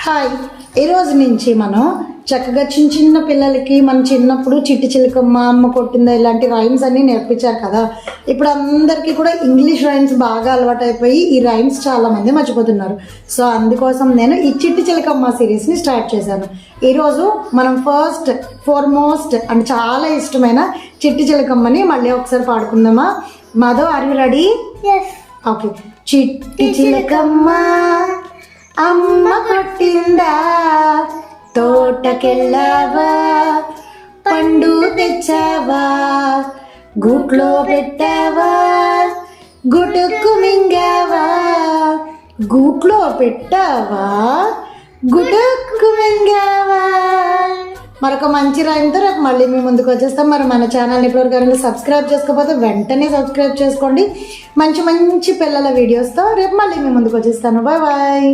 Hi, ఈరోజు నుంచి మనం చక్కగా చిన్న చిన్న పిల్లలకి మన చిన్నప్పుడు చిట్టి చిలకమ్మ, అమ్మ కొట్టిందా ఇలాంటి రైమ్స్ అన్నీ నేర్పించారు కదా. ఇప్పుడు అందరికీ కూడా ఇంగ్లీష్ రైమ్స్ బాగా అలవాటు అయిపోయి ఈ రైమ్స్ చాలామంది మర్చిపోతున్నారు. సో అందుకోసం నేను ఈ చిట్టి చిలకమ్మ సిరీస్ని స్టార్ట్ చేశాను. ఈరోజు మనం ఫార్మోస్ట్ అండ్ చాలా ఇష్టమైన చిట్టి చిలకమ్మని మళ్ళీ ఒకసారి పాడుకుందామా. Madhav, are you ready? Okay. చిట్టి చిలకమ్మ అమ్మ కొట్టిందా, తోటకెళ్ళావా, పండు తెచ్చావా, గూట్లో పెట్టావా, గుటుక్కు మింగావా, గూట్లో పెట్టావా, గుటుక్కు మింగావా. మరొక మంచి రైమ్తో రేపు మళ్ళీ మీ ముందుకు వచ్చేస్తాం. మరి మన ఛానల్ని ఇప్పటివరకు సబ్స్క్రైబ్ చేసుకోకపోతే వెంటనే సబ్స్క్రైబ్ చేసుకోండి. మంచి మంచి పిల్లల వీడియోస్తో రేపు మళ్ళీ మీ ముందుకు వచ్చేస్తాను. Bye bye.